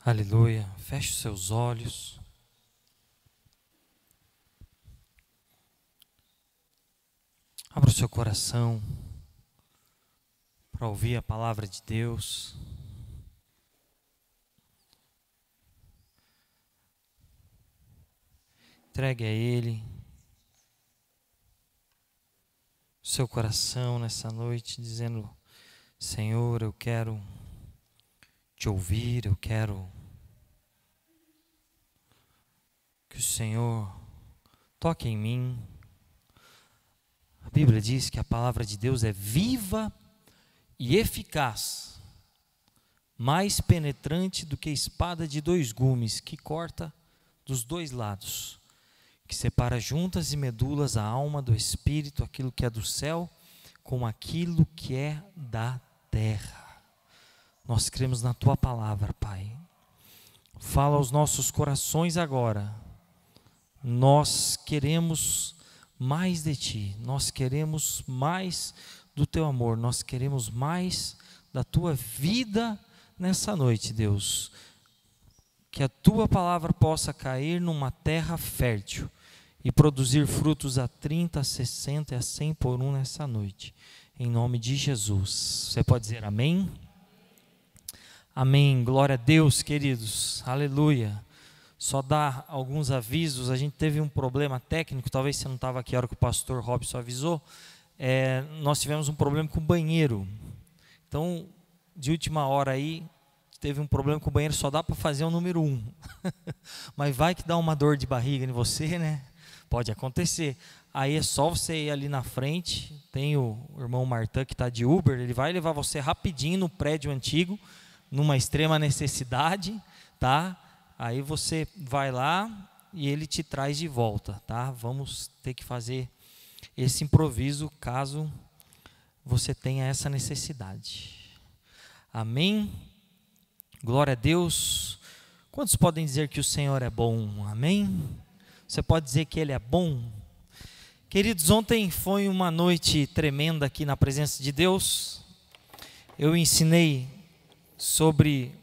Aleluia. Feche os seus olhos. Abra o seu coração para ouvir a palavra de Deus. Entregue a Ele o seu coração nessa noite, dizendo: Senhor, eu quero te ouvir, eu quero que o Senhor toque em mim. A Bíblia diz que a palavra de Deus é viva e eficaz, mais penetrante do que espada de dois gumes, que corta dos dois lados, que separa juntas e medulas a alma do espírito, aquilo que é do céu com aquilo que é da terra. Nós cremos na Tua palavra, Pai. Fala aos nossos corações agora. Nós queremos mais de Ti, nós queremos mais do Teu amor, nós queremos mais da Tua vida nessa noite, Deus. Que a Tua palavra possa cair numa terra fértil e produzir frutos a 30, a 60 e a 100 por um nessa noite. Em nome de Jesus. Você pode dizer amém? Amém. Glória a Deus, queridos. Aleluia. Só dar alguns avisos. A gente teve um problema técnico. Talvez você não estava aqui a hora que o pastor Robson avisou. Nós tivemos um problema com o banheiro. Então, de última hora aí, teve um problema com o banheiro. Só dá para fazer o número 1. Mas vai que dá uma dor de barriga em você, né? Pode acontecer. Aí é só você ir ali na frente. Tem o irmão Martã que está de Uber. Ele vai levar você rapidinho no prédio antigo, numa extrema necessidade, tá? Aí você vai lá e ele te traz de volta, tá? Vamos ter que fazer esse improviso caso você tenha essa necessidade. Amém? Glória a Deus. Quantos podem dizer que o Senhor é bom? Amém? Você pode dizer que Ele é bom? Queridos, ontem foi uma noite tremenda aqui na presença de Deus. Eu ensinei sobre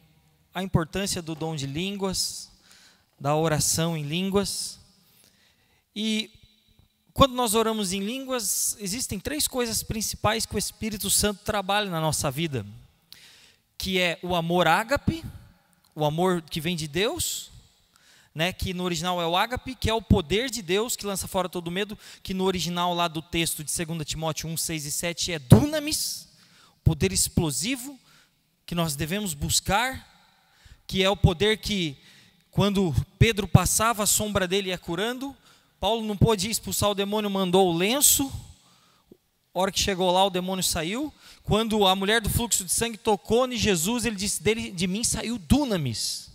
a importância do dom de línguas, da oração em línguas. E quando nós oramos em línguas, existem 3 coisas principais que o Espírito Santo trabalha na nossa vida, que é o amor ágape, o amor que vem de Deus, né, que no original é o ágape, que é o poder de Deus, que lança fora todo medo, que no original lá do texto de 2 Timóteo 1, 6 e 7 é dunamis, poder explosivo, que nós devemos buscar, que é o poder que, quando Pedro passava, a sombra dele ia curando. Paulo não pôde expulsar o demônio, mandou o lenço. A hora que chegou lá, o demônio saiu. Quando a mulher do fluxo de sangue tocou em Jesus, ele disse: de mim saiu dunamis.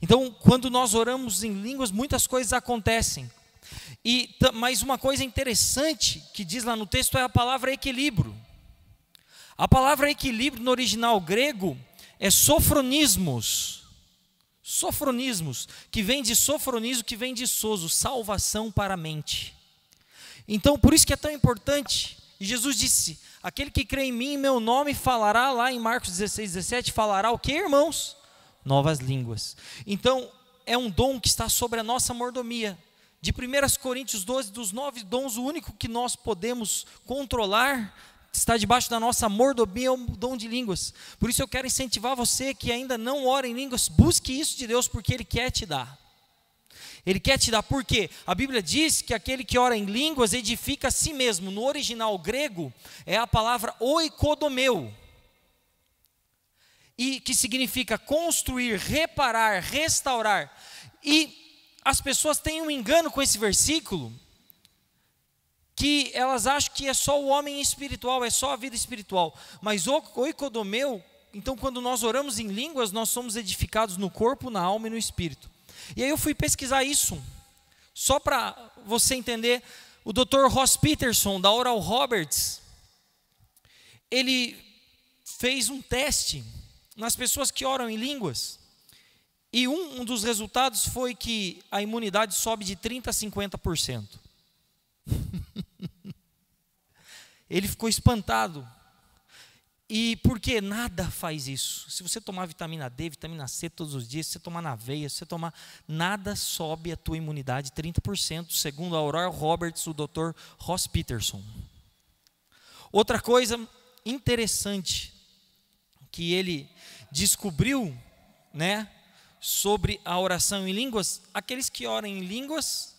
Então, quando nós oramos em línguas, muitas coisas acontecem. Mas uma coisa interessante que diz lá no texto é a palavra equilíbrio. A palavra equilíbrio no original grego é sofronismos. Sofronismos, que vem de sofronismo, que vem de sozo, salvação para a mente. Então, por isso que é tão importante. E Jesus disse: aquele que crê em mim, em meu nome, falará, lá em Marcos 16, 17, falará o que, irmãos? Novas línguas. Então, é um dom que está sobre a nossa mordomia. De 1 Coríntios 12, dos 9 dons, o único que nós podemos controlar, está debaixo da nossa mordomia, é o dom de línguas. Por isso eu quero incentivar você que ainda não ora em línguas, busque isso de Deus, porque Ele quer te dar. Ele quer te dar, por quê? A Bíblia diz que aquele que ora em línguas edifica a si mesmo. No original grego é a palavra oikodomeu, e que significa construir, reparar, restaurar. E as pessoas têm um engano com esse versículo, que elas acham que é só o homem espiritual, é só a vida espiritual. Mas oikodomeu, então quando nós oramos em línguas, nós somos edificados no corpo, na alma e no espírito. E aí eu fui pesquisar isso, só para você entender. O Dr. Ross Peterson, da Oral Roberts, ele fez um teste nas pessoas que oram em línguas. E um dos resultados foi que a imunidade sobe de 30% a 50%. Ele ficou espantado. E porque nada faz isso. Se você tomar vitamina D, vitamina C todos os dias, se você tomar na veia, se você tomar, nada sobe a tua imunidade 30%, segundo a Aurora Roberts, o Dr. Ross Peterson. Outra coisa interessante que ele descobriu, né, sobre a oração em línguas, aqueles que oram em línguas,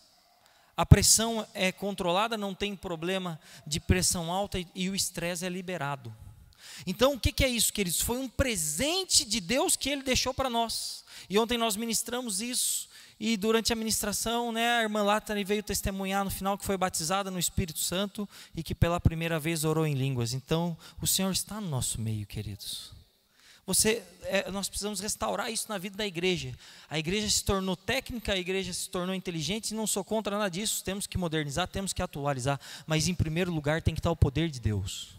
a pressão é controlada, não tem problema de pressão alta e o estresse é liberado. Então, o que é isso, queridos? Foi um presente de Deus que Ele deixou para nós. E ontem nós ministramos isso, e durante a ministração, né, a irmã Latari veio testemunhar no final que foi batizada no Espírito Santo e que pela primeira vez orou em línguas. Então, o Senhor está no nosso meio, queridos. Nós precisamos restaurar isso na vida da igreja. A igreja se tornou técnica, a igreja se tornou inteligente, e não sou contra nada disso. Temos que modernizar, temos que atualizar, mas em primeiro lugar tem que estar o poder de Deus.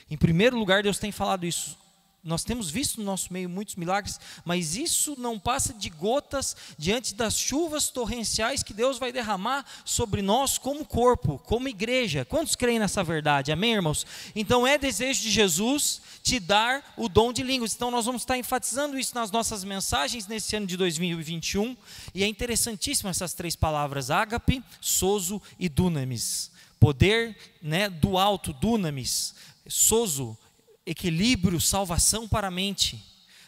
Em primeiro lugar, Deus tem falado isso. Nós temos visto no nosso meio muitos milagres, mas isso não passa de gotas diante das chuvas torrenciais que Deus vai derramar sobre nós como corpo, como igreja. Quantos creem nessa verdade? Amém, irmãos? Então é desejo de Jesus te dar o dom de línguas. Então nós vamos estar enfatizando isso nas nossas mensagens nesse ano de 2021. E é interessantíssimo essas três palavras: ágape, sozo e dunamis. Poder, né, do alto, dunamis. Sozo, equilíbrio, salvação para a mente,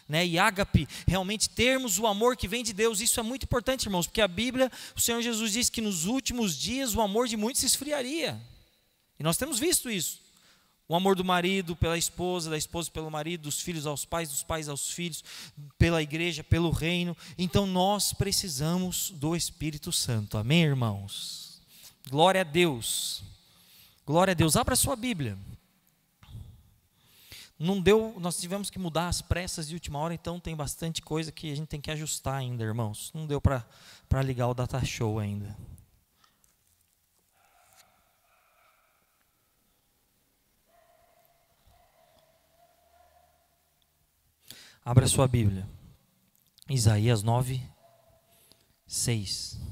né? E ágape, realmente termos o amor que vem de Deus. Isso é muito importante, irmãos, porque a Bíblia, o Senhor Jesus disse que nos últimos dias o amor de muitos se esfriaria, e nós temos visto isso. O amor do marido pela esposa, da esposa pelo marido, dos filhos aos pais, dos pais aos filhos, pela igreja, pelo reino. Então nós precisamos do Espírito Santo, amém, irmãos? Glória a Deus, glória a Deus. Abra a sua Bíblia. Não deu, nós tivemos que mudar as pressas de última hora, então tem bastante coisa que a gente tem que ajustar ainda, irmãos. Não deu para ligar o data show ainda. Abra sua Bíblia. Isaías 9, 6.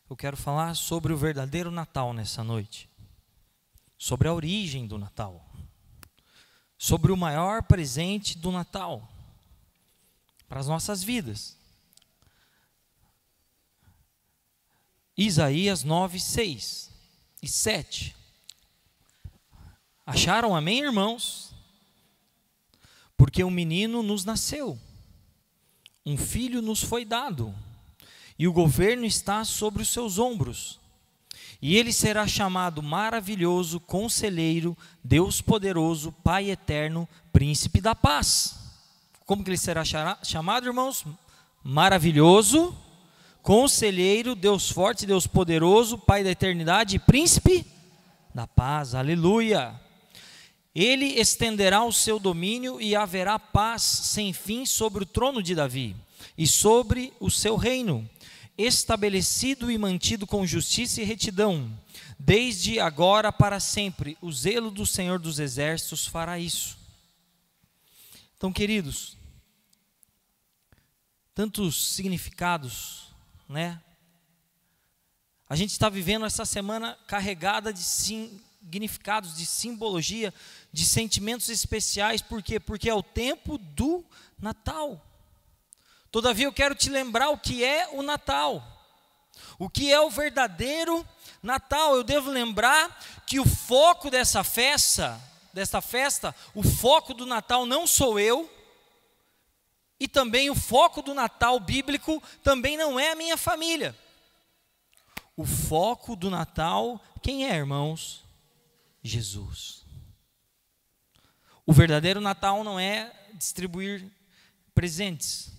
Eu quero falar sobre o verdadeiro Natal nessa noite, sobre a origem do Natal, sobre o maior presente do Natal para as nossas vidas. Isaías 9, 6 e 7. Acharam, amém, irmãos? Porque um menino nos nasceu, um filho nos foi dado, e o governo está sobre os seus ombros. E ele será chamado Maravilhoso, Conselheiro, Deus Poderoso, Pai Eterno, Príncipe da Paz. Como que ele será chamado, irmãos? Maravilhoso, Conselheiro, Deus Forte, Deus Poderoso, Pai da Eternidade, Príncipe da Paz. Aleluia! Ele estenderá o seu domínio e haverá paz sem fim sobre o trono de Davi e sobre o seu reino, estabelecido e mantido com justiça e retidão, desde agora para sempre. O zelo do Senhor dos Exércitos fará isso. Então, queridos, tantos significados, né? A gente está vivendo essa semana carregada de significados, de simbologia, de sentimentos especiais. Por quê? Porque é o tempo do Natal. Todavia eu quero te lembrar o que é o Natal, o que é o verdadeiro Natal. Eu devo lembrar que o foco dessa festa, o foco do Natal não sou eu, e também o foco do Natal bíblico também não é a minha família. O foco do Natal, quem é, irmãos? Jesus. O verdadeiro Natal não é distribuir presentes.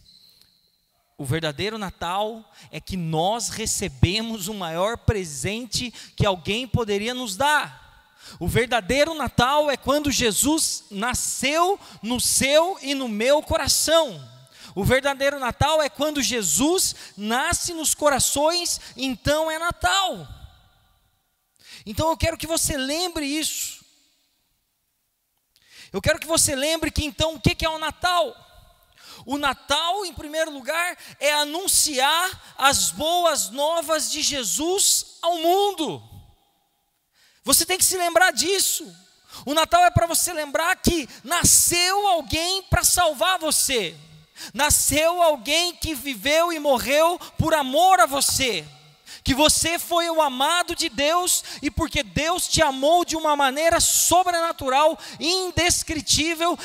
O verdadeiro Natal é que nós recebemos o maior presente que alguém poderia nos dar. O verdadeiro Natal é quando Jesus nasceu no seu e no meu coração. O verdadeiro Natal é quando Jesus nasce nos corações, então é Natal. Então eu quero que você lembre isso. Eu quero que você lembre que então o que é o Natal? O Natal, em primeiro lugar, é anunciar as boas novas de Jesus ao mundo. Você tem que se lembrar disso. O Natal é para você lembrar que nasceu alguém para salvar você. Nasceu alguém que viveu e morreu por amor a você. Que você foi o amado de Deus, e porque Deus te amou de uma maneira sobrenatural, indescritível,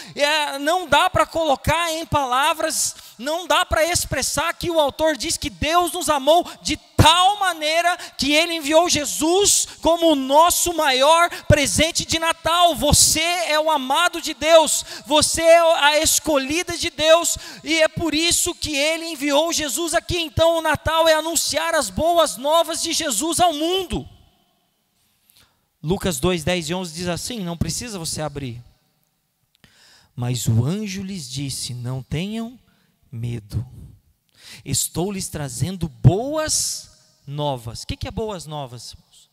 não dá para colocar em palavras, não dá para expressar que o autor diz que Deus nos amou de tal maneira que Ele enviou Jesus como o nosso maior presente de Natal. Você é o amado de Deus, você é a escolhida de Deus, e é por isso que Ele enviou Jesus aqui. Então o Natal é anunciar as boas novas de Jesus ao mundo. Lucas 2, 10 e 11 diz assim, não precisa você abrir. Mas o anjo lhes disse, não tenham medo. Estou lhes trazendo boas novas. O que é boas novas, irmãos?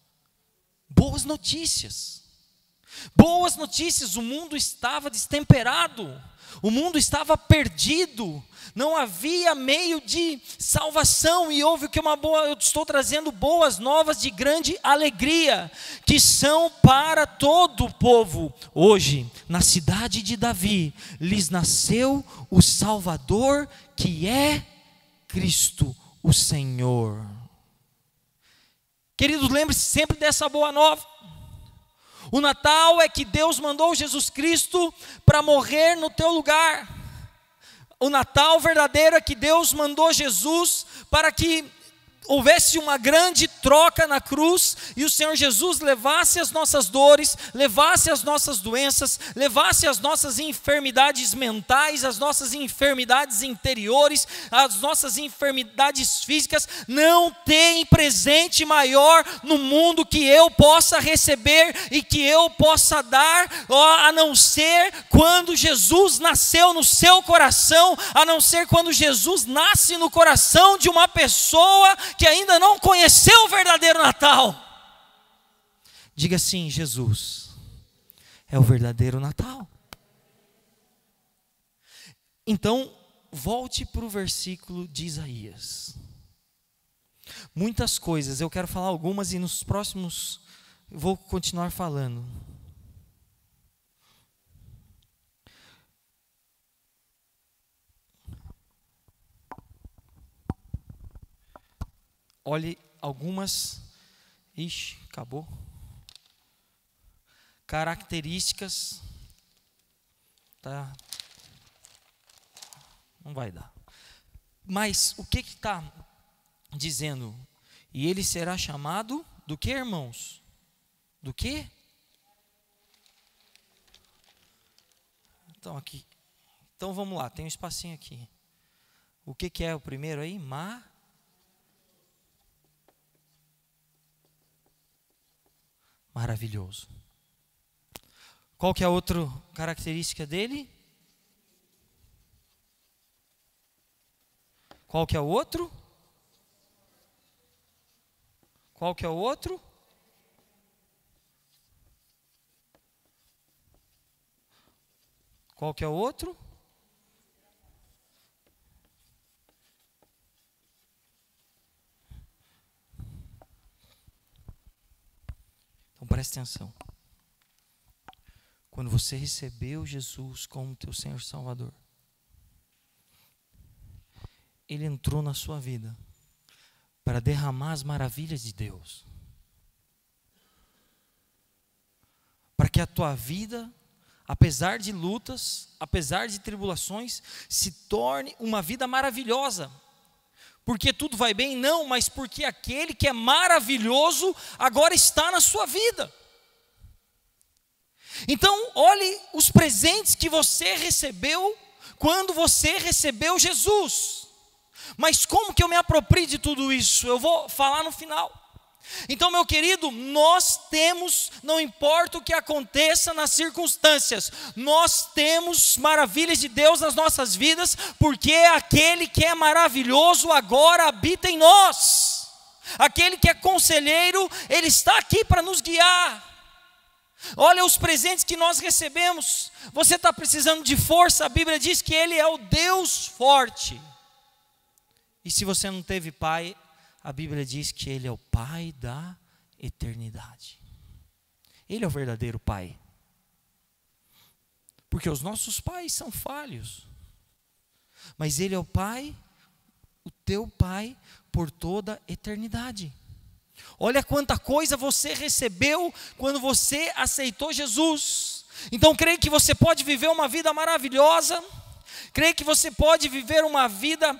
Boas notícias. Boas notícias. O mundo estava destemperado. O mundo estava perdido. Não havia meio de salvação. E houve que eu estou trazendo boas novas de grande alegria, que são para todo o povo. Hoje, na cidade de Davi, lhes nasceu o Salvador, que é Cristo, o Senhor. Queridos, lembre-se sempre dessa boa nova. O Natal é que Deus mandou Jesus Cristo para morrer no teu lugar. O Natal verdadeiro é que Deus mandou Jesus para que houvesse uma grande troca na cruz, e o Senhor Jesus levasse as nossas dores, levasse as nossas doenças, levasse as nossas enfermidades mentais, as nossas enfermidades interiores, as nossas enfermidades físicas. Não tem presente maior no mundo que eu possa receber e que eu possa dar, a não ser quando Jesus nasceu no seu coração, a não ser quando Jesus nasce no coração de uma pessoa que ainda não conheceu o verdadeiro Natal. Diga assim: Jesus é o verdadeiro Natal. Então, volte para o versículo de Isaías. Muitas coisas, eu quero falar algumas e nos próximos vou continuar falando. Olhe algumas, acabou. Características, tá? Não vai dar. Mas o que está dizendo? E ele será chamado do que, irmãos? Do que? Então aqui. Então vamos lá, tem um espacinho aqui. O que é o primeiro aí? Maravilhoso. Qual que é a outra característica dele? Qual que é o outro? Qual que é o outro? Qual que é o outro? Então preste atenção. Quando você recebeu Jesus como teu Senhor e Salvador, Ele entrou na sua vida para derramar as maravilhas de Deus. Para que a tua vida, apesar de lutas, apesar de tribulações, se torne uma vida maravilhosa. Porque tudo vai bem? Não, mas porque aquele que é maravilhoso agora está na sua vida. Então, olhe os presentes que você recebeu quando você recebeu Jesus. Mas como que eu me aproprio de tudo isso? Eu vou falar no final. Então, meu querido, nós temos, não importa o que aconteça nas circunstâncias, nós temos maravilhas de Deus nas nossas vidas, porque aquele que é maravilhoso agora habita em nós. Aquele que é conselheiro, Ele está aqui para nos guiar. Olha os presentes que nós recebemos. Você está precisando de força, a Bíblia diz que Ele é o Deus forte. E se você não teve pai, a Bíblia diz que Ele é o Pai da eternidade. Ele é o verdadeiro Pai. Porque os nossos pais são falhos. Mas Ele é o Pai, o teu Pai, por toda a eternidade. Olha quanta coisa você recebeu quando você aceitou Jesus. Então creio que você pode viver uma vida maravilhosa. Creio que você pode viver uma vida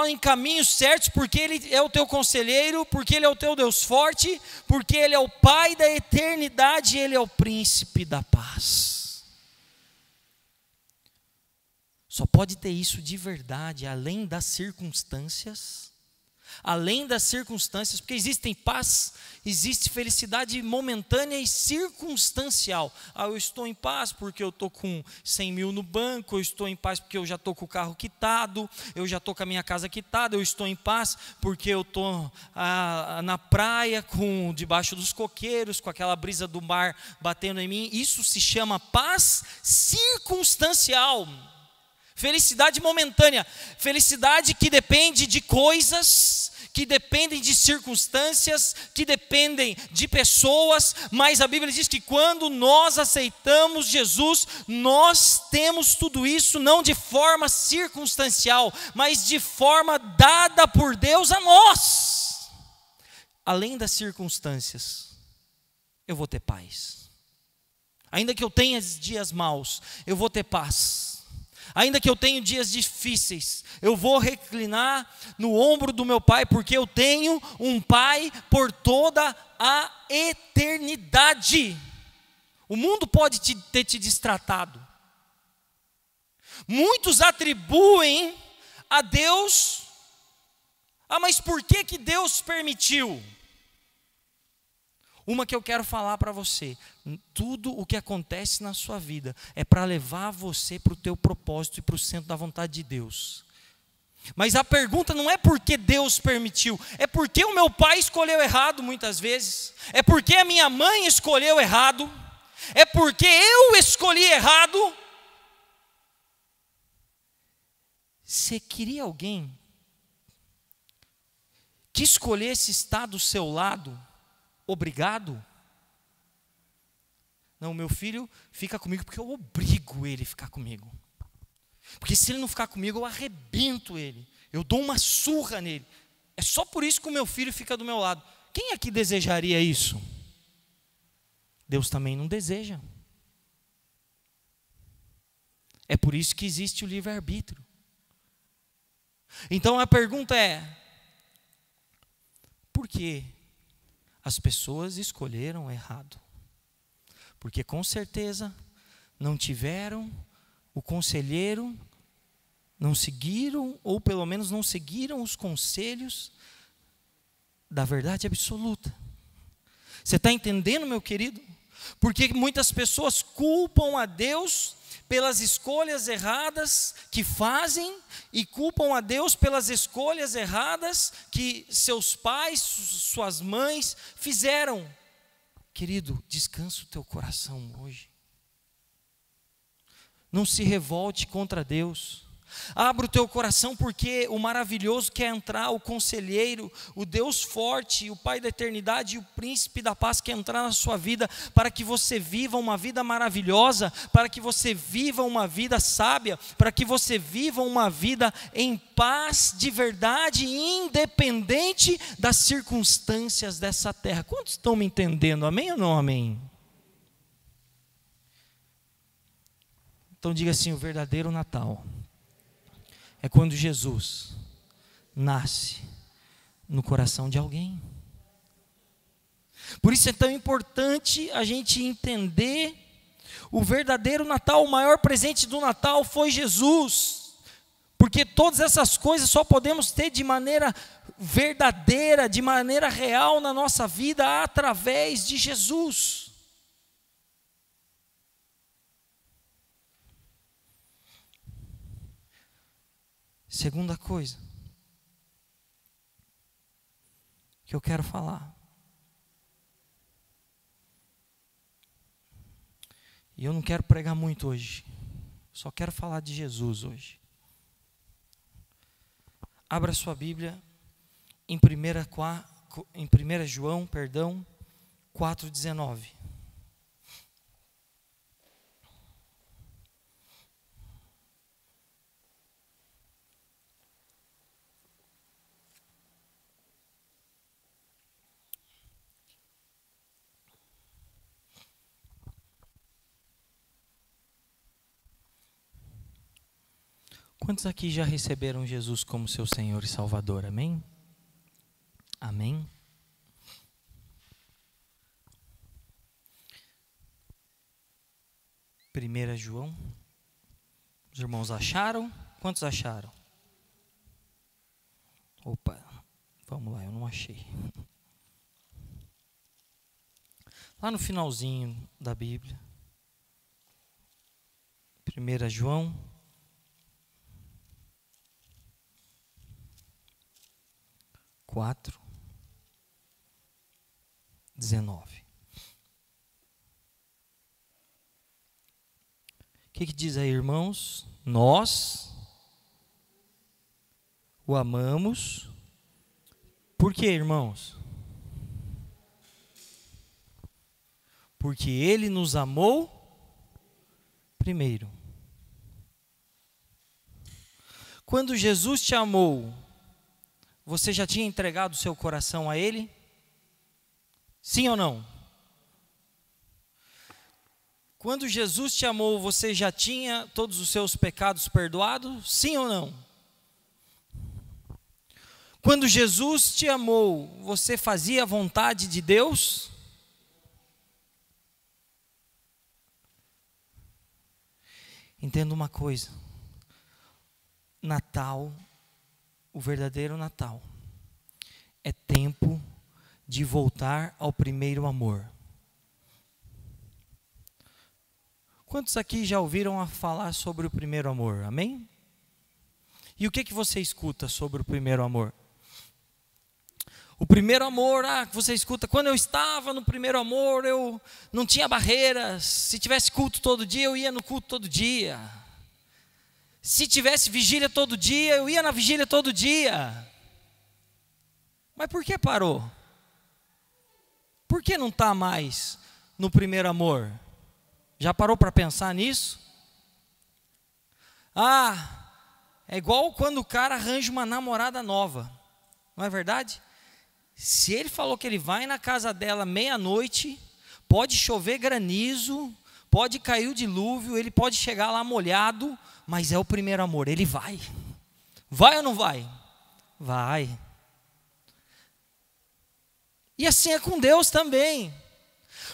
em caminhos certos, porque Ele é o teu conselheiro, porque Ele é o teu Deus forte, porque Ele é o Pai da eternidade, Ele é o príncipe da paz. Só pode ter isso de verdade, além das circunstâncias, porque existem paz, existe felicidade momentânea e circunstancial. Eu estou em paz porque eu estou com 100 mil no banco, eu estou em paz porque eu já estou com o carro quitado, eu já estou com a minha casa quitada, eu estou em paz porque eu estou na praia, debaixo dos coqueiros, com aquela brisa do mar batendo em mim. Isso se chama paz circunstancial. Felicidade momentânea, felicidade que depende de coisas, que dependem de circunstâncias, que dependem de pessoas, mas a Bíblia diz que quando nós aceitamos Jesus, nós temos tudo isso não de forma circunstancial, mas de forma dada por Deus a nós. Além das circunstâncias, eu vou ter paz. Ainda que eu tenha dias maus, eu vou ter paz. Ainda que eu tenha dias difíceis, eu vou reclinar no ombro do meu Pai, porque eu tenho um Pai por toda a eternidade. O mundo pode ter te destratado. Muitos atribuem a Deus, mas por que Deus permitiu? Uma que eu quero falar para você: tudo o que acontece na sua vida é para levar você para o teu propósito e para o centro da vontade de Deus. Mas a pergunta não é porque Deus permitiu, é porque o meu pai escolheu errado muitas vezes, é porque a minha mãe escolheu errado, é porque eu escolhi errado. Você queria alguém que escolhesse estar do seu lado? Obrigado? Não, meu filho fica comigo porque eu obrigo ele a ficar comigo. Porque se ele não ficar comigo, eu arrebento ele. Eu dou uma surra nele. É só por isso que o meu filho fica do meu lado. Quem aqui desejaria isso? Deus também não deseja. É por isso que existe o livre-arbítrio. Então a pergunta é: por quê? As pessoas escolheram errado, porque com certeza não tiveram o conselheiro, não seguiram, ou pelo menos não seguiram os conselhos da verdade absoluta. Você está entendendo, meu querido? Porque muitas pessoas culpam a Deus pelas escolhas erradas que fazem, e culpam a Deus pelas escolhas erradas que seus pais, suas mães fizeram. Querido, descansa o teu coração hoje. Não se revolte contra Deus. Abra o teu coração, porque o maravilhoso quer entrar, o conselheiro, o Deus forte, o Pai da eternidade e o príncipe da paz quer entrar na sua vida, para que você viva uma vida maravilhosa, para que você viva uma vida sábia, para que você viva uma vida em paz de verdade, independente das circunstâncias dessa terra. Quantos estão me entendendo? Amém ou não amém? Então diga assim: o verdadeiro Natal é quando Jesus nasce no coração de alguém. Por isso é tão importante a gente entender o verdadeiro Natal. O maior presente do Natal foi Jesus, porque todas essas coisas só podemos ter de maneira verdadeira, de maneira real na nossa vida, através de Jesus. Segunda coisa que eu quero falar: E eu não quero pregar muito hoje. Só quero falar de Jesus hoje. Abra sua Bíblia em 1 João, 4,19. Quantos aqui já receberam Jesus como seu Senhor e Salvador? Amém? Amém? Primeira João. Os irmãos acharam? Quantos acharam? Opa, vamos lá, eu não achei. Lá no finalzinho da Bíblia. 1 João. Quatro, 19. O que diz aí, irmãos? Nós o amamos. Por quê, irmãos? Porque Ele nos amou primeiro. Quando Jesus te amou, você já tinha entregado o seu coração a Ele? Sim ou não? Quando Jesus te amou, você já tinha todos os seus pecados perdoados? Sim ou não? Quando Jesus te amou, você fazia a vontade de Deus? Entenda uma coisa. Natal, o verdadeiro Natal, é tempo de voltar ao primeiro amor. Quantos aqui já ouviram falar sobre o primeiro amor? Amém? E o que você escuta sobre o primeiro amor? O primeiro amor, você escuta, quando eu estava no primeiro amor, eu não tinha barreiras. Se tivesse culto todo dia, eu ia no culto todo dia. Se tivesse vigília todo dia, eu ia na vigília todo dia. Mas por que parou? Por que não está mais no primeiro amor? Já parou para pensar nisso? É igual quando o cara arranja uma namorada nova. Não é verdade? Se ele falou que ele vai na casa dela meia-noite, pode chover granizo, pode cair o dilúvio, ele pode chegar lá molhado, mas é o primeiro amor, ele vai. Vai ou não vai? Vai. E assim é com Deus também.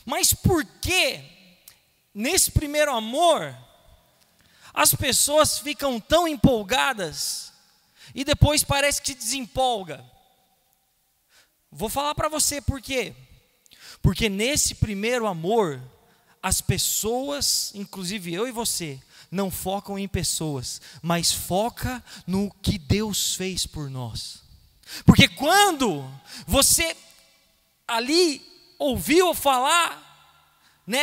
Mas por que, nesse primeiro amor, as pessoas ficam tão empolgadas e depois parece que desempolga? Vou falar para você por quê. Porque nesse primeiro amor, as pessoas, inclusive eu e você, não focam em pessoas, mas foca no que Deus fez por nós. Porque quando você ali ouviu falar,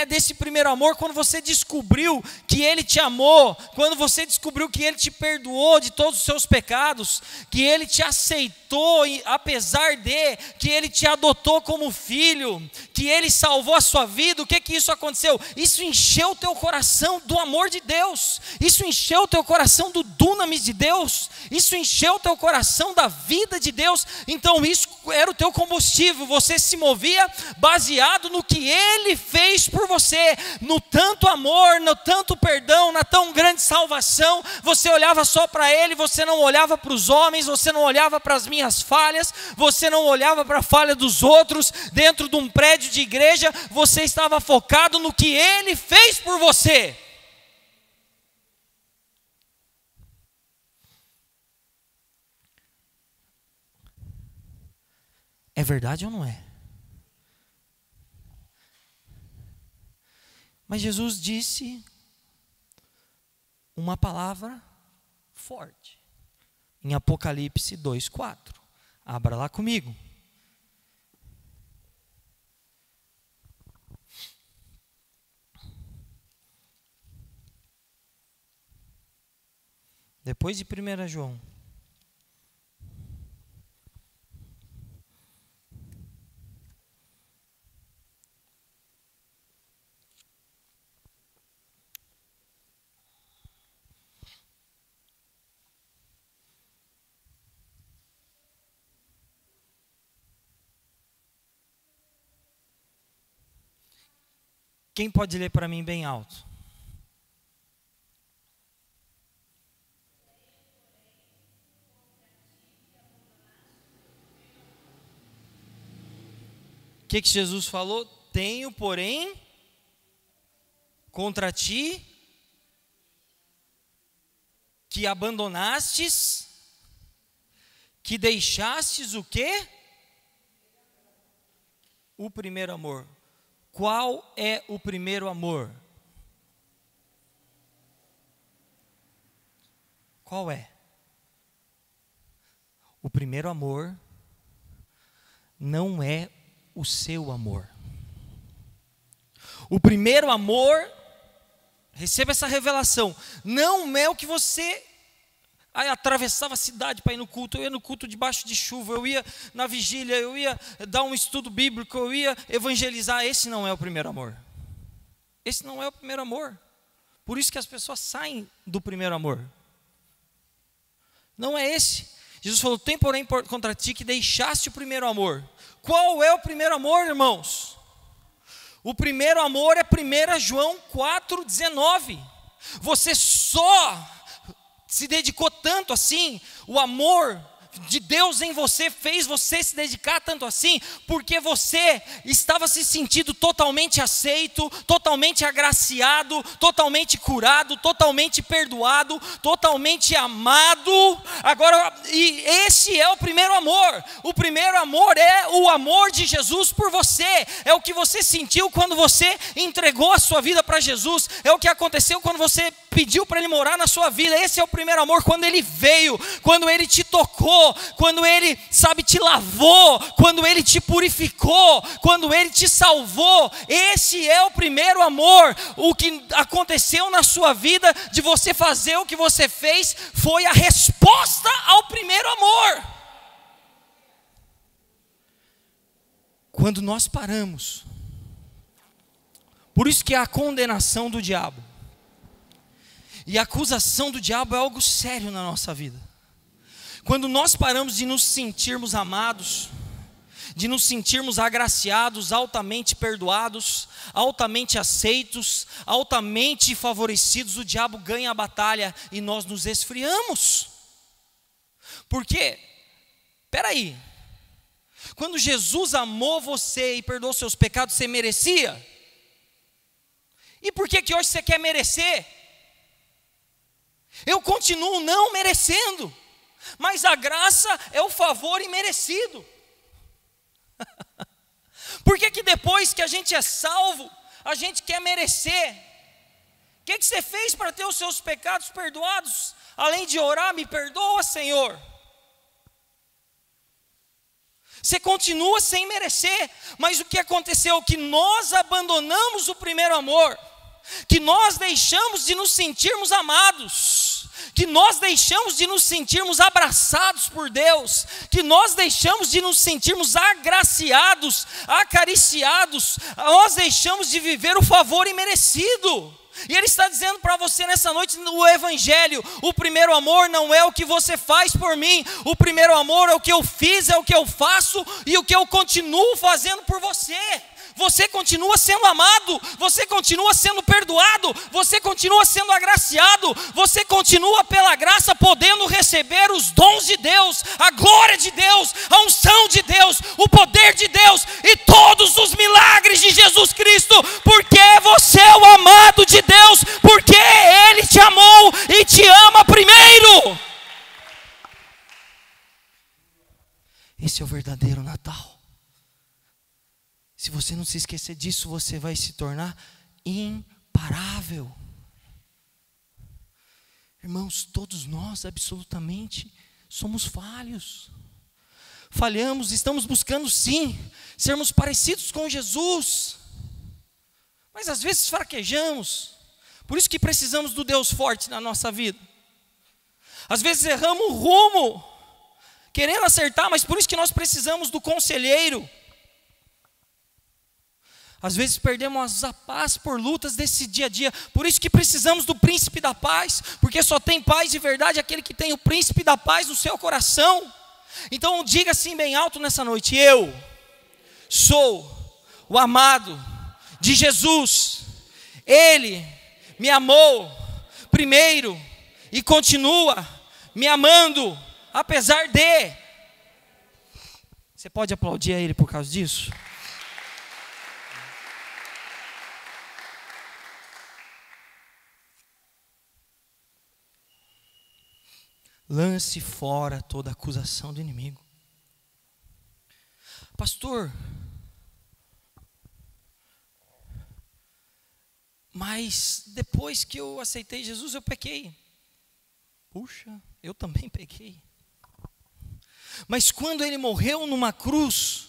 desse primeiro amor, quando você descobriu que Ele te amou, quando você descobriu que Ele te perdoou de todos os seus pecados, que Ele te aceitou, apesar de que Ele te adotou como filho, que Ele salvou a sua vida, o que isso aconteceu? Isso encheu o teu coração do amor de Deus, isso encheu o teu coração do dunamis de Deus, isso encheu o teu coração da vida de Deus. Então isso era o teu combustível, você se movia baseado no que Ele fez por você, no tanto amor, no tanto perdão, na tão grande salvação. Você olhava só para Ele, você não olhava para os homens, você não olhava para as minhas falhas, você não olhava para a falha dos outros. Dentro de um prédio de igreja, você estava focado no que Ele fez por você. É verdade ou não é? Mas Jesus disse uma palavra forte, em Apocalipse 2:4. Abra lá comigo. Depois de 1 João. Quem pode ler para mim bem alto? O que Jesus falou? Tenho, porém, contra ti, que abandonastes, que deixastes o quê? O primeiro amor. Qual é o primeiro amor? Qual é? O primeiro amor não é o seu amor. O primeiro amor, receba essa revelação, não é o que você atravessava a cidade para ir no culto. Eu ia no culto debaixo de chuva, eu ia na vigília, eu ia dar um estudo bíblico, eu ia evangelizar. Esse não é o primeiro amor. Esse não é o primeiro amor. Por isso que as pessoas saem do primeiro amor. Não é esse. Jesus falou: tem porém contra ti que deixaste o primeiro amor. Qual é o primeiro amor, irmãos? O primeiro amor é 1 João 4,19. Você só se dedicou tanto assim, o amor de Deus em você fez você se dedicar tanto assim, porque você estava se sentindo totalmente aceito, totalmente agraciado, totalmente curado, totalmente perdoado, totalmente amado. Agora, e esse é o primeiro amor. O primeiro amor é o amor de Jesus por você, é o que você sentiu quando você entregou a sua vida para Jesus, é o que aconteceu quando você pediu para Ele morar na sua vida. Esse é o primeiro amor, quando Ele veio, quando Ele te tocou, quando Ele, te lavou, quando Ele te purificou, quando Ele te salvou. Esse é o primeiro amor. O que aconteceu na sua vida, de você fazer o que você fez, foi a resposta ao primeiro amor. Quando nós paramos, por isso que é a condenação do diabo. E a acusação do diabo é algo sério na nossa vida. Quando nós paramos de nos sentirmos amados, de nos sentirmos agraciados, altamente perdoados, altamente aceitos, altamente favorecidos, o diabo ganha a batalha e nós nos esfriamos. Por quê? Peraí, quando Jesus amou você e perdoou seus pecados, você merecia? E por que hoje você quer merecer? Eu continuo não merecendo, mas a graça é o favor imerecido. Por que depois que a gente é salvo, a gente quer merecer? O que você fez para ter os seus pecados perdoados? Além de orar, me perdoa, Senhor. Você continua sem merecer, mas o que aconteceu? Que nós abandonamos o primeiro amor, que nós deixamos de nos sentirmos amados, que nós deixamos de nos sentirmos abraçados por Deus, que nós deixamos de nos sentirmos agraciados, acariciados, nós deixamos de viver o favor imerecido. E Ele está dizendo para você nessa noite no Evangelho: o primeiro amor não é o que você faz por mim, o primeiro amor é o que eu fiz, é o que eu faço e o que eu continuo fazendo por você. Você continua sendo amado, você continua sendo perdoado, você continua sendo agraciado, você continua pela graça podendo receber os dons de Deus, a glória de Deus, a unção de Deus, o poder de Deus e todos os milagres de Jesus Cristo, porque você é o amado de Deus, porque Ele te amou e te ama primeiro. Esse é o verdadeiro Natal. Se você não se esquecer disso, você vai se tornar imparável. Irmãos, todos nós absolutamente somos falhos. Falhamos, estamos buscando sim, sermos parecidos com Jesus. Mas às vezes fraquejamos. Por isso que precisamos do Deus forte na nossa vida. Às vezes erramos o rumo, querendo acertar, mas por isso que nós precisamos do conselheiro. Às vezes perdemos a paz por lutas desse dia a dia, por isso que precisamos do príncipe da paz, porque só tem paz de verdade aquele que tem o príncipe da paz no seu coração. Então diga assim bem alto nessa noite: eu sou o amado de Jesus, Ele me amou primeiro e continua me amando, apesar de. Você pode aplaudir a Ele por causa disso? Lance fora toda acusação do inimigo. Pastor, mas depois que eu aceitei Jesus eu pequei. Puxa, eu também pequei. Mas quando Ele morreu numa cruz,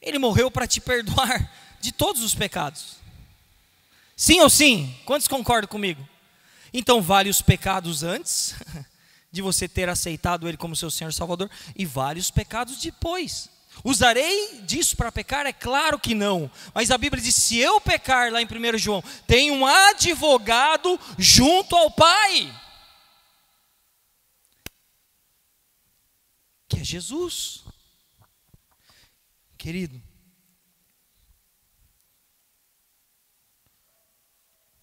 Ele morreu para te perdoar de todos os pecados. Sim ou sim? Quantos concordam comigo? Então vale os pecados antes de você ter aceitado Ele como seu Senhor e Salvador, e vários pecados depois. Usarei disso para pecar? É claro que não. Mas a Bíblia diz: se eu pecar, lá em 1 João, tem um advogado junto ao Pai, que é Jesus. Querido,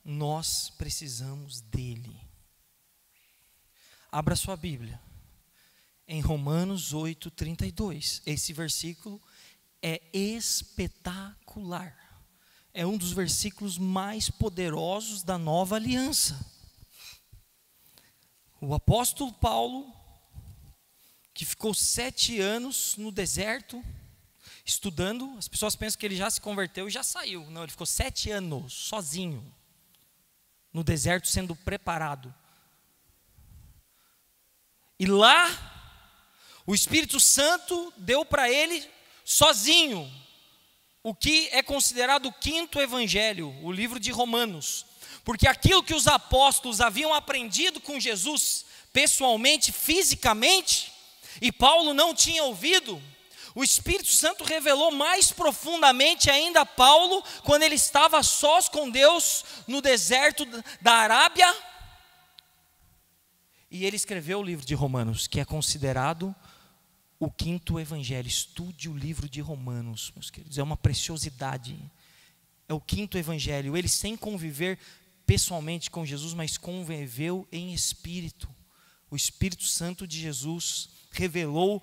nós precisamos dele. Abra sua Bíblia em Romanos 8:32. Esse versículo é espetacular. É um dos versículos mais poderosos da nova aliança. O apóstolo Paulo, que ficou 7 anos no deserto, estudando, as pessoas pensam que ele já se converteu e já saiu. Não, ele ficou 7 anos sozinho, no deserto, sendo preparado. E lá, o Espírito Santo deu para ele, sozinho, o que é considerado o 5º evangelho, o livro de Romanos. Porque aquilo que os apóstolos haviam aprendido com Jesus, pessoalmente, fisicamente, e Paulo não tinha ouvido, o Espírito Santo revelou mais profundamente ainda a Paulo, quando ele estava a sós com Deus, no deserto da Arábia. E ele escreveu o livro de Romanos, que é considerado o 5º evangelho. Estude o livro de Romanos, meus queridos, é uma preciosidade. É o 5º evangelho. Ele, sem conviver pessoalmente com Jesus, mas conviveu em espírito. O Espírito Santo de Jesus revelou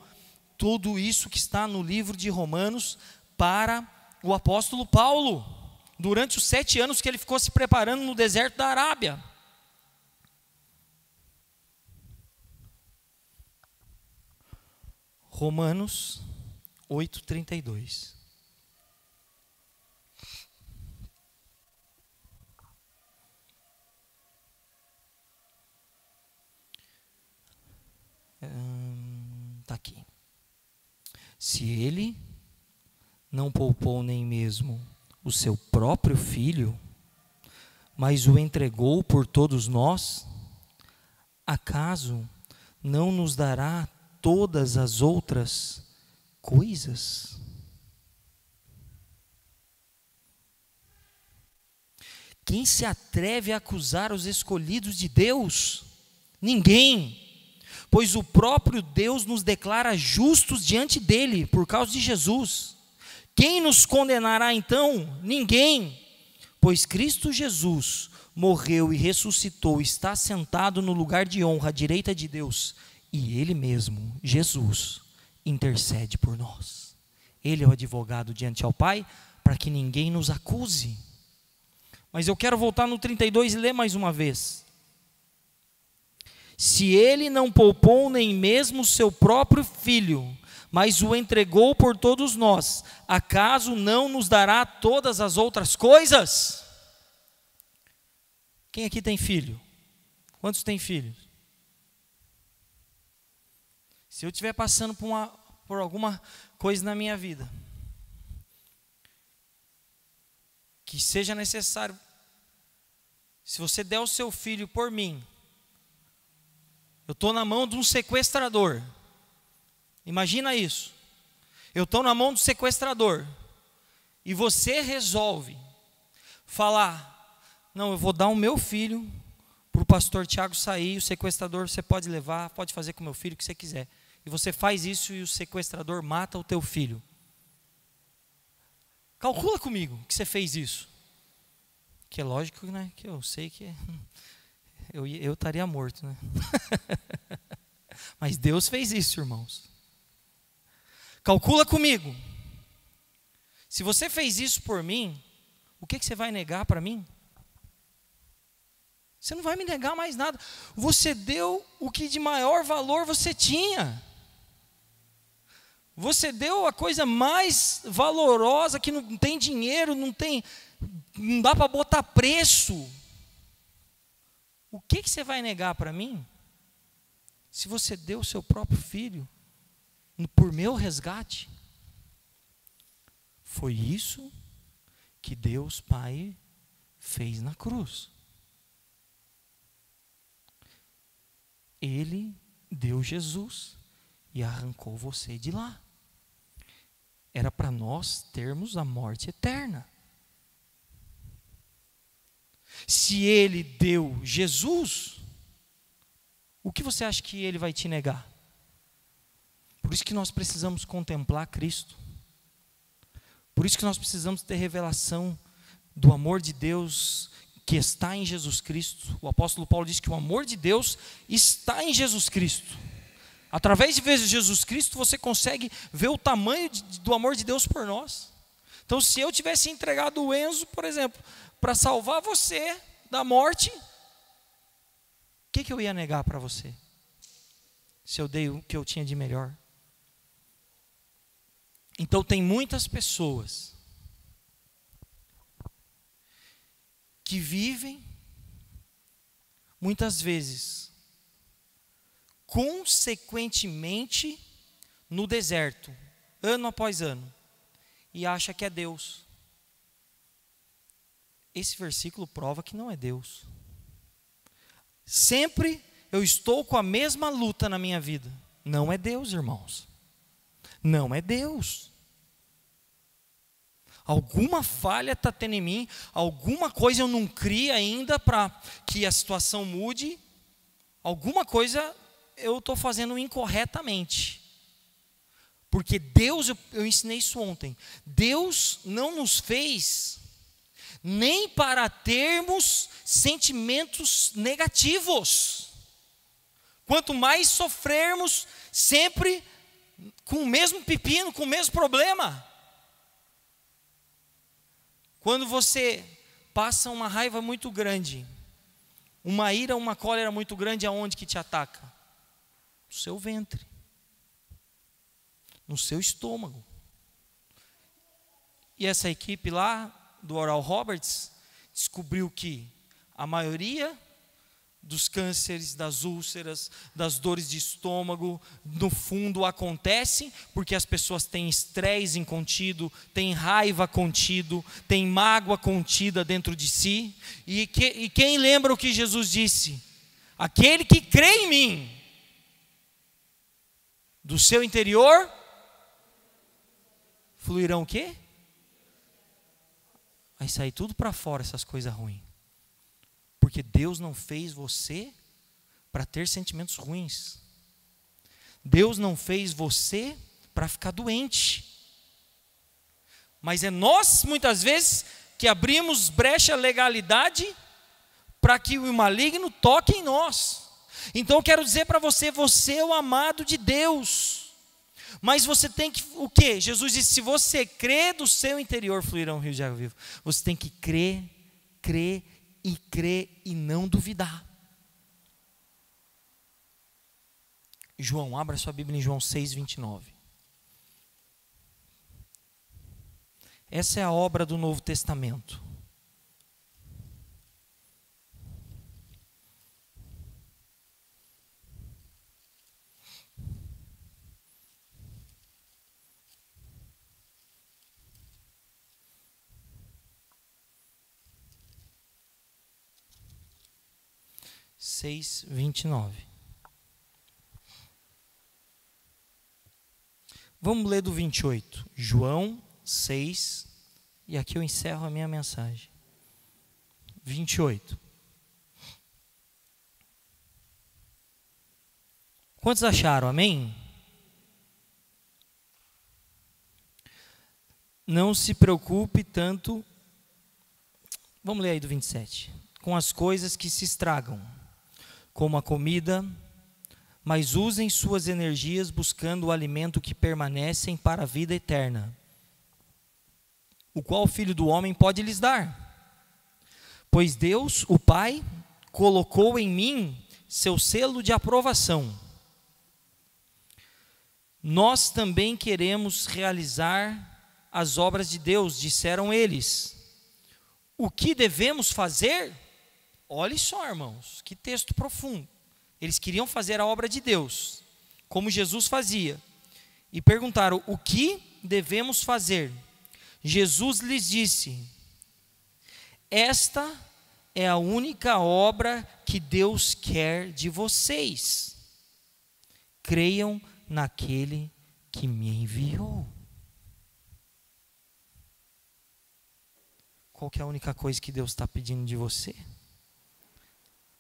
tudo isso que está no livro de Romanos para o apóstolo Paulo, durante os 7 anos que ele ficou se preparando no deserto da Arábia. Romanos 8:32. Está aqui. Se Ele não poupou nem mesmo o seu próprio Filho, mas o entregou por todos nós, acaso não nos dará todas as outras coisas? Quem se atreve a acusar os escolhidos de Deus? Ninguém. Pois o próprio Deus nos declara justos diante dele, por causa de Jesus. Quem nos condenará então? Ninguém. Pois Cristo Jesus morreu e ressuscitou, está sentado no lugar de honra à direita de Deus, e Ele mesmo, Jesus, intercede por nós. Ele é o advogado diante ao Pai, para que ninguém nos acuse. Mas eu quero voltar no 32 e ler mais uma vez. Se Ele não poupou nem mesmo o seu próprio Filho, mas o entregou por todos nós, acaso não nos dará todas as outras coisas? Quem aqui tem filho? Quantos tem filhos? Se eu estiver passando por alguma coisa na minha vida que seja necessário, se você der o seu filho por mim, Eu estou na mão de um sequestrador. Imagina isso. Eu estou na mão do sequestrador. E você resolve falar: não, eu vou dar o meu filho para o pastor Tiago sair. O sequestrador você pode levar, pode fazer com o meu filho o que você quiser. E você faz isso e o sequestrador mata o teu filho. Calcula comigo que você fez isso. Que é lógico, né? Que eu sei que eu estaria morto, né? Mas Deus fez isso, irmãos. Calcula comigo. Se você fez isso por mim, o que você vai negar para mim? Você não vai me negar mais nada. Você deu o que de maior valor você tinha. Você deu a coisa mais valorosa, que não tem dinheiro, não dá para botar preço. O que você vai negar para mim? Se você deu o seu próprio filho por meu resgate. Foi isso que Deus Pai fez na cruz. Ele deu Jesus e arrancou você de lá. Era para nós termos a morte eterna. Se Ele deu Jesus, o que você acha que Ele vai te negar? Por isso que nós precisamos contemplar Cristo. Por isso que nós precisamos ter revelação do amor de Deus que está em Jesus Cristo. O apóstolo Paulo diz que o amor de Deus está em Jesus Cristo. Através de ver Jesus Cristo, você consegue ver o tamanho do amor de Deus por nós. Então, se eu tivesse entregado o Enzo, por exemplo, para salvar você da morte, o que eu ia negar para você? Se eu dei o que eu tinha de melhor. Então, tem muitas pessoas que vivem, muitas vezes, consequentemente, no deserto, ano após ano, e acha que é Deus. Esse versículo prova que não é Deus. Sempre eu estou com a mesma luta na minha vida. Não é Deus, irmãos. Não é Deus. Alguma falha está tendo em mim, alguma coisa eu não criei ainda para que a situação mude, alguma coisa eu estou fazendo incorretamente. Porque Deus, eu ensinei isso ontem, Deus não nos fez nem para termos sentimentos negativos. Quanto mais sofrermos, sempre com o mesmo pepino, com o mesmo problema. Quando você passa uma raiva muito grande, uma ira, uma cólera muito grande, aonde que te ataca? No seu ventre, no seu estômago. E essa equipe lá do Oral Roberts descobriu que a maioria dos cânceres, das úlceras, das dores de estômago, no fundo acontecem porque as pessoas têm estresse incontido, têm raiva contido, têm mágoa contida dentro de si. E quem lembra o que Jesus disse? Aquele que crê em mim, do seu interior fluirão o quê? Vai sair tudo para fora, essas coisas ruins. Porque Deus não fez você para ter sentimentos ruins. Deus não fez você para ficar doente. Mas é nós, muitas vezes, que abrimos brecha legalidade para que o maligno toque em nós. Então eu quero dizer para você, você é o amado de Deus. Mas você tem que, o quê? Jesus disse, se você crê, do seu interior fluirão rios de água viva. Você tem que crer e não duvidar. João, abra sua Bíblia em João 6:29. Essa é a obra do Novo Testamento. Seis, 29. Vamos ler do 28. João 6. E aqui eu encerro a minha mensagem. 28. Quantos acharam? Amém? Não se preocupe tanto. Vamos ler aí do 27. Com as coisas que se estragam, como a comida, mas usem suas energias buscando o alimento que permanecem para a vida eterna, o qual o Filho do Homem pode lhes dar. Pois Deus, o Pai, colocou em mim seu selo de aprovação. Nós também queremos realizar as obras de Deus, disseram eles. O que devemos fazer? Olhe só, irmãos, que texto profundo. Eles queriam fazer a obra de Deus, como Jesus fazia. E perguntaram, o que devemos fazer? Jesus lhes disse, esta é a única obra que Deus quer de vocês. Creiam naquele que me enviou. Qual que é a única coisa que Deus está pedindo de você?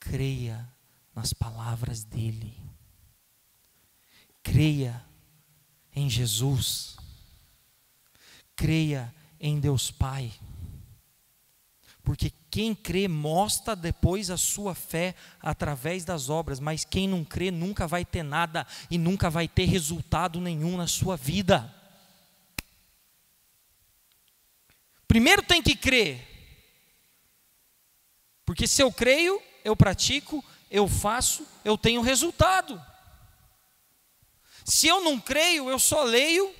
Creia nas palavras dEle. Creia em Jesus. Creia em Deus Pai. Porque quem crê mostra depois a sua fé através das obras, mas quem não crê nunca vai ter nada e nunca vai ter resultado nenhum na sua vida. Primeiro tem que crer, porque se eu creio, eu pratico, eu faço, eu tenho resultado. Se eu não creio, eu só leio,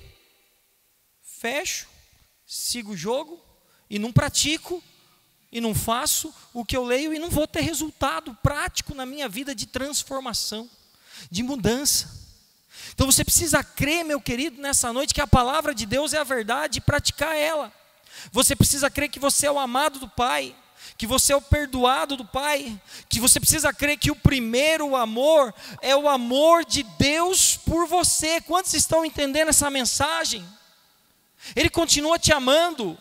fecho, sigo o jogo e não pratico e não faço o que eu leio e não vou ter resultado prático na minha vida de transformação, de mudança. Então você precisa crer, meu querido, nessa noite que a palavra de Deus é a verdade e praticar ela. Você precisa crer que você é o amado do Pai, que você é o perdoado do Pai, que você precisa crer que o primeiro amor é o amor de Deus por você. Quantos estão entendendo essa mensagem? Ele continua te amando,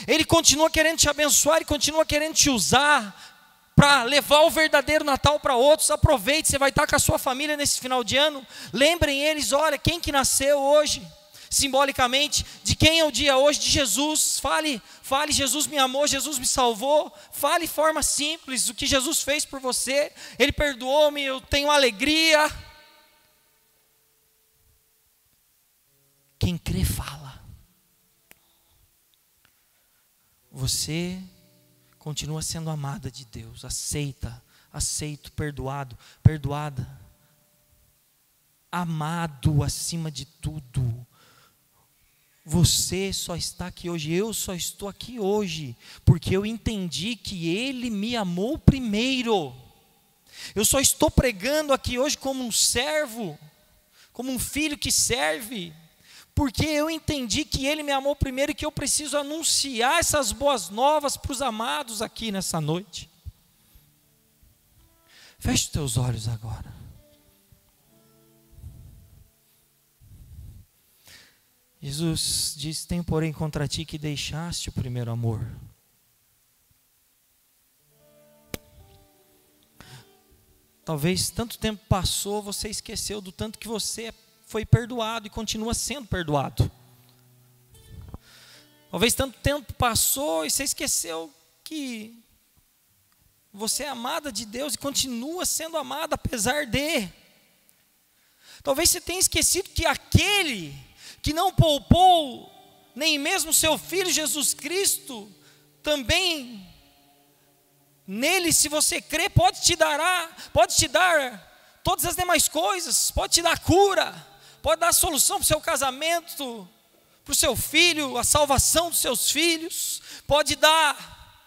Ele continua querendo te abençoar, Ele continua querendo te usar para levar o verdadeiro Natal para outros. Aproveite, você vai estar com a sua família nesse final de ano. Lembrem eles, olha, quem que nasceu hoje? Simbolicamente, de quem é o dia hoje? De Jesus. Fale, Jesus me amou, Jesus me salvou. Fale de forma simples o que Jesus fez por você. Ele perdoou-me, eu tenho alegria. Quem crê, fala. Você continua sendo amada de Deus. Aceito, perdoado, perdoada. Amado acima de tudo. Você só está aqui hoje, eu só estou aqui hoje, porque eu entendi que Ele me amou primeiro. Eu só estou pregando aqui hoje como um servo, como um filho que serve, porque eu entendi que Ele me amou primeiro e que eu preciso anunciar essas boas novas para os amados aqui nessa noite. Feche os teus olhos agora. Jesus diz, tenho porém contra ti que deixaste o primeiro amor. Talvez tanto tempo passou, você esqueceu do tanto que você foi perdoado e continua sendo perdoado. Talvez tanto tempo passou e você esqueceu que você é amada de Deus e continua sendo amada apesar de. Talvez você tenha esquecido que aquele que não poupou nem mesmo seu Filho Jesus Cristo, também nele, se você crer, pode te dar todas as demais coisas, pode te dar cura, pode dar a solução para o seu casamento, para o seu filho, a salvação dos seus filhos, pode dar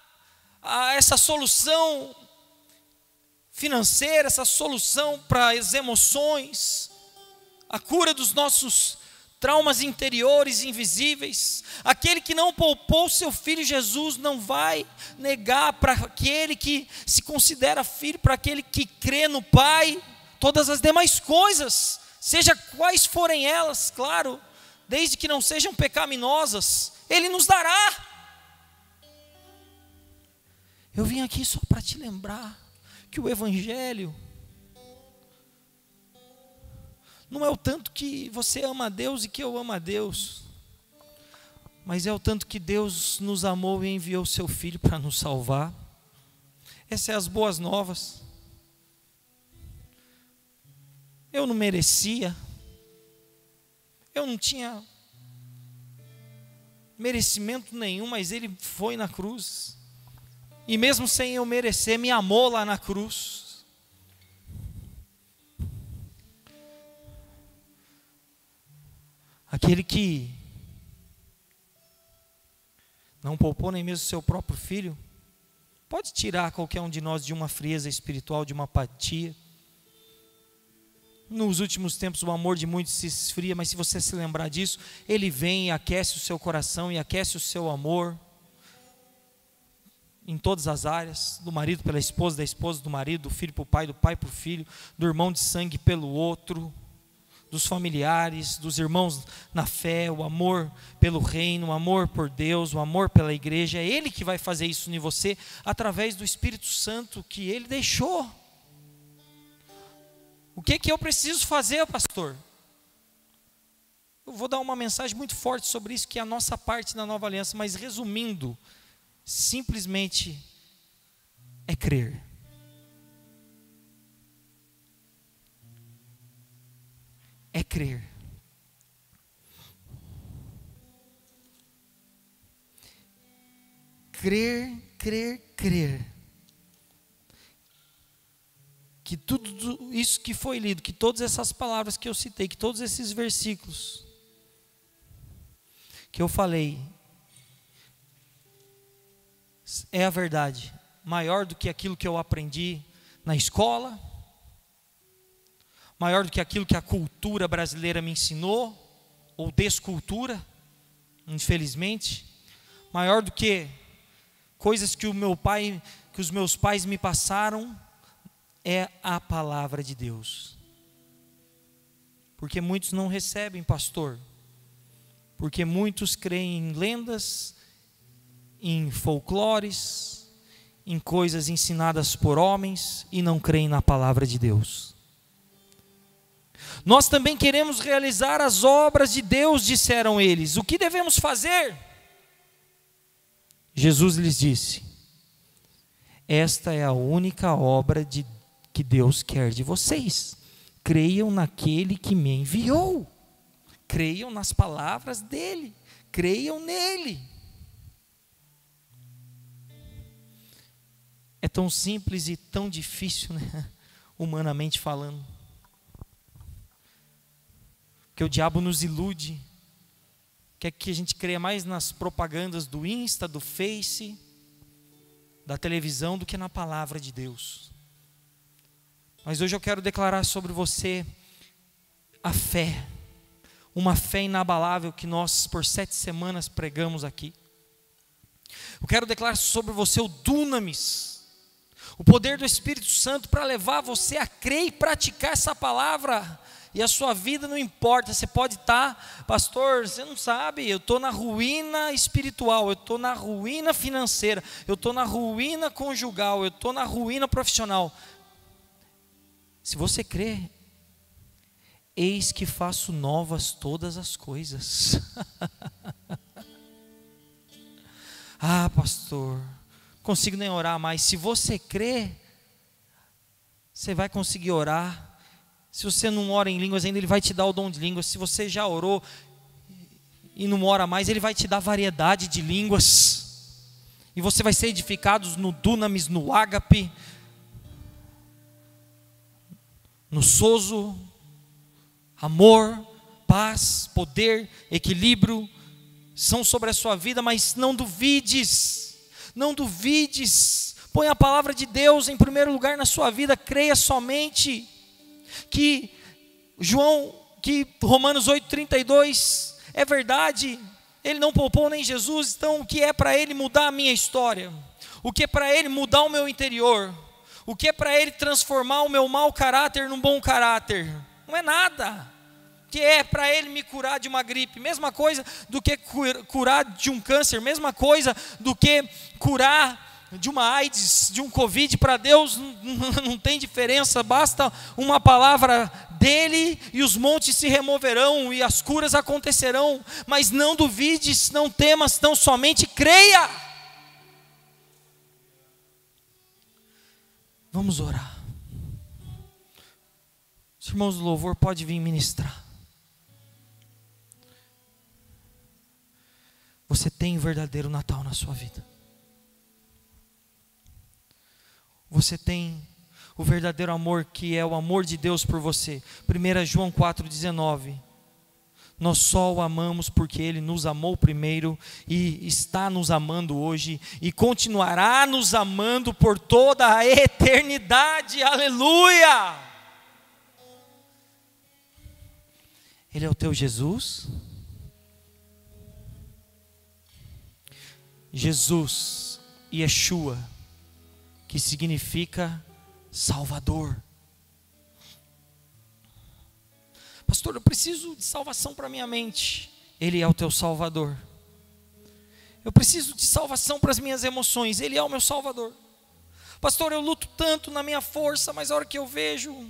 essa solução financeira, essa solução para as emoções, a cura dos nossos traumas interiores invisíveis. Aquele que não poupou seu Filho Jesus não vai negar para aquele que se considera filho, para aquele que crê no Pai, todas as demais coisas, seja quais forem elas, claro, desde que não sejam pecaminosas, Ele nos dará. Eu vim aqui só para te lembrar que o Evangelho não é o tanto que você ama a Deus e que eu amo a Deus, mas é o tanto que Deus nos amou e enviou o seu Filho para nos salvar. Essas são as boas novas. Eu não merecia, eu não tinha merecimento nenhum, mas Ele foi na cruz, e mesmo sem eu merecer, me amou lá na cruz. Aquele que não poupou nem mesmo seu próprio filho, pode tirar qualquer um de nós de uma frieza espiritual, de uma apatia. Nos últimos tempos o amor de muitos se esfria, mas se você se lembrar disso, Ele vem e aquece o seu coração e aquece o seu amor em todas as áreas, do marido pela esposa, da esposa do marido, do filho para o pai, do pai para o filho, do irmão de sangue pelo outro, dos familiares, dos irmãos na fé, o amor pelo reino, o amor por Deus, o amor pela igreja. É Ele que vai fazer isso em você, através do Espírito Santo que Ele deixou. O que eu preciso fazer, pastor? Eu vou dar uma mensagem muito forte sobre isso, que é a nossa parte na nova aliança, mas resumindo, simplesmente é crer. É crer. Crer, crer, crer. Que tudo isso que foi lido, que todas essas palavras que eu citei, que todos esses versículos que eu falei, é a verdade, maior do que aquilo que eu aprendi na escola, maior do que aquilo que a cultura brasileira me ensinou, ou descultura, infelizmente, maior do que coisas que os meus pais me passaram, é a palavra de Deus. Porque muitos não recebem, pastor, porque muitos creem em lendas, em folclores, em coisas ensinadas por homens, e não creem na palavra de Deus. Nós também queremos realizar as obras de Deus, disseram eles. O que devemos fazer? Jesus lhes disse: esta é a única obra que Deus quer de vocês. Creiam naquele que me enviou. Creiam nas palavras dele. Creiam nele. É tão simples e tão difícil, né? Humanamente falando. Que o diabo nos ilude. Quer que a gente creia mais nas propagandas do Insta, do Face, da televisão, do que na palavra de Deus. Mas hoje eu quero declarar sobre você a fé, uma fé inabalável que nós por 7 semanas pregamos aqui. Eu quero declarar sobre você o dunamis, o poder do Espírito Santo para levar você a crer e praticar essa palavra. E a sua vida não importa, você pode estar, pastor, você não sabe, eu estou na ruína espiritual, eu estou na ruína financeira, eu estou na ruína conjugal, eu estou na ruína profissional. Se você crê, eis que faço novas todas as coisas. Ah, pastor, não consigo nem orar mais. Se você crê, você vai conseguir orar. Se você não ora em línguas ainda, Ele vai te dar o dom de línguas. Se você já orou e não ora mais, Ele vai te dar variedade de línguas. E você vai ser edificado no dunamis, no ágape, no sozo, amor, paz, poder, equilíbrio, são sobre a sua vida. Mas não duvides, não duvides, põe a palavra de Deus em primeiro lugar na sua vida, creia somente que Romanos 8,32 é verdade. Ele não poupou nem Jesus. Então o que é para Ele mudar a minha história? O que é para Ele mudar o meu interior? O que é para Ele transformar o meu mau caráter num bom caráter? Não é nada. que é para Ele me curar de uma gripe, mesma coisa do que curar de um câncer, mesma coisa do que curar de uma AIDS, de um Covid. Para Deus não tem diferença, basta uma palavra dEle e os montes se removerão e as curas acontecerão. Mas não duvides, não temas, tão somente creia. Vamos orar. Os irmãos do louvor podem vir ministrar. Você tem um verdadeiro Natal na sua vida. Você tem o verdadeiro amor, que é o amor de Deus por você. 1 João 4,19. Nós só o amamos porque Ele nos amou primeiro e está nos amando hoje e continuará nos amando por toda a eternidade. Aleluia! Ele é o teu Jesus. Jesus, Yeshua, que significa Salvador. Pastor, eu preciso de salvação para minha mente. Ele é o teu Salvador. Eu preciso de salvação para as minhas emoções. Ele é o meu Salvador. Pastor, eu luto tanto na minha força, mas a hora que eu vejo,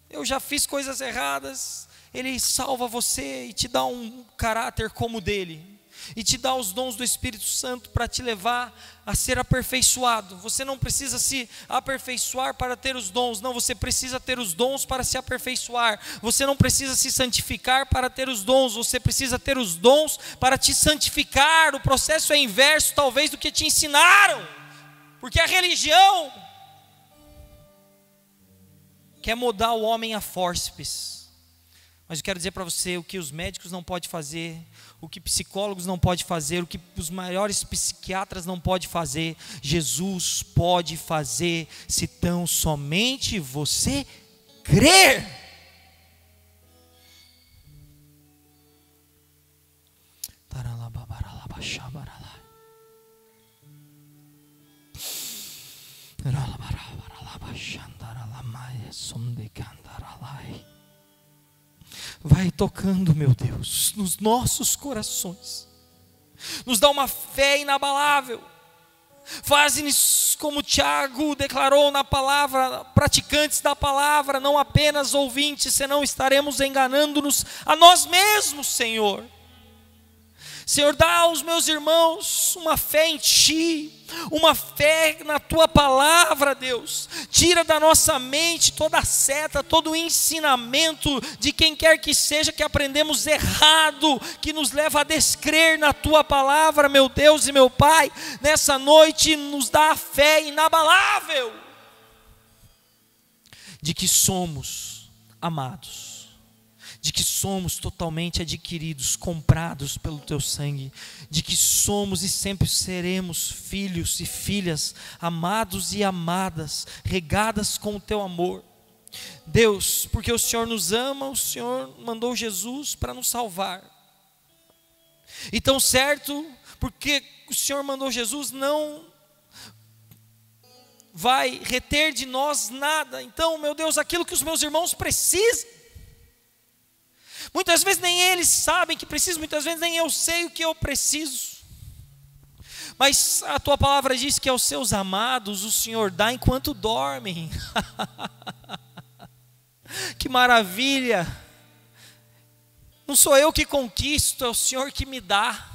eu já fiz coisas erradas. Ele salva você e te dá um caráter como o dele. E te dá os dons do Espírito Santo para te levar a ser aperfeiçoado. Você não precisa se aperfeiçoar para ter os dons. Não, você precisa ter os dons para se aperfeiçoar. Você não precisa se santificar para ter os dons. Você precisa ter os dons para te santificar. O processo é inverso talvez do que te ensinaram. Porque a religião quer mudar o homem a fórceps. Mas eu quero dizer para você o que os médicos não podem fazer, o que psicólogos não podem fazer, o que os maiores psiquiatras não podem fazer, Jesus pode fazer, se tão somente você crer. Vai tocando, meu Deus, nos nossos corações, nos dá uma fé inabalável, faz-nos como Tiago declarou na palavra, praticantes da palavra, não apenas ouvintes, senão estaremos enganando-nos a nós mesmos, Senhor. Senhor, dá aos meus irmãos uma fé em Ti, uma fé na Tua palavra, Deus. Tira da nossa mente toda a seta, todo o ensinamento de quem quer que seja que aprendemos errado, que nos leva a descrer na Tua palavra, meu Deus e meu Pai. Nessa noite nos dá a fé inabalável de que somos amados, de que somos totalmente adquiridos, comprados pelo Teu sangue, de que somos e sempre seremos filhos e filhas, amados e amadas, regadas com o Teu amor. Deus, porque o Senhor nos ama, o Senhor mandou Jesus para nos salvar. E tão certo, porque o Senhor mandou Jesus, não vai reter de nós nada. Então, meu Deus, aquilo que os meus irmãos precisam, muitas vezes nem eles sabem que precisam, muitas vezes nem eu sei o que eu preciso. Mas a Tua palavra diz que aos Seus amados o Senhor dá enquanto dormem. Que maravilha! Não sou eu que conquisto, é o Senhor que me dá.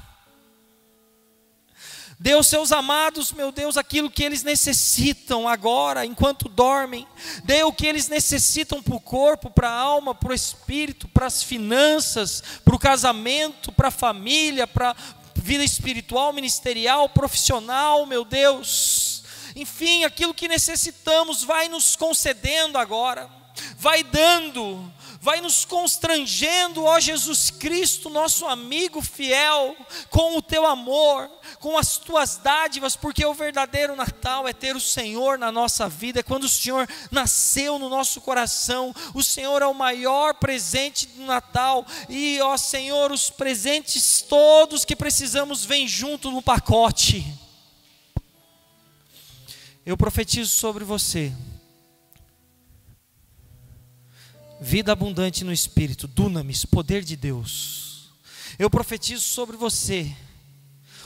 Dê aos Seus amados, meu Deus, aquilo que eles necessitam agora, enquanto dormem. Dê o que eles necessitam para o corpo, para a alma, para o espírito, para as finanças, para o casamento, para a família, para a vida espiritual, ministerial, profissional, meu Deus. Enfim, aquilo que necessitamos, vai nos concedendo agora, vai dando, vai nos constrangendo, ó Jesus Cristo, nosso amigo fiel, com o Teu amor, com as Tuas dádivas, porque o verdadeiro Natal é ter o Senhor na nossa vida, é quando o Senhor nasceu no nosso coração. O Senhor é o maior presente do Natal, e ó Senhor, os presentes todos que precisamos vêm junto no pacote. Eu profetizo sobre você Vida abundante no Espírito, dunamis, poder de Deus. Eu profetizo sobre você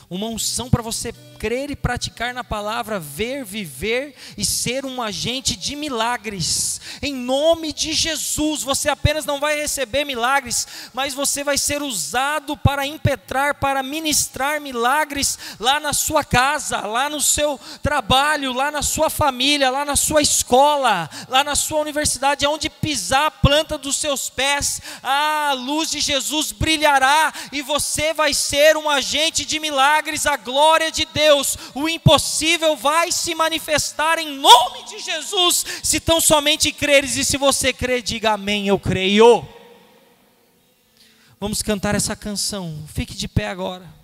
uma unção para você crer e praticar na palavra, ver, viver e ser um agente de milagres. Em nome de Jesus, você apenas não vai receber milagres, mas você vai ser usado para impetrar, para ministrar milagres lá na sua casa, lá no seu trabalho, lá na sua família, lá na sua escola, lá na sua universidade, onde pisar a planta dos seus pés, a luz de Jesus brilhará e você vai ser um agente de milagres. A glória de Deus, o impossível vai se manifestar em nome de Jesus, se tão somente creres. E se você crer, diga amém, eu creio. Vamos cantar essa canção, fique de pé agora.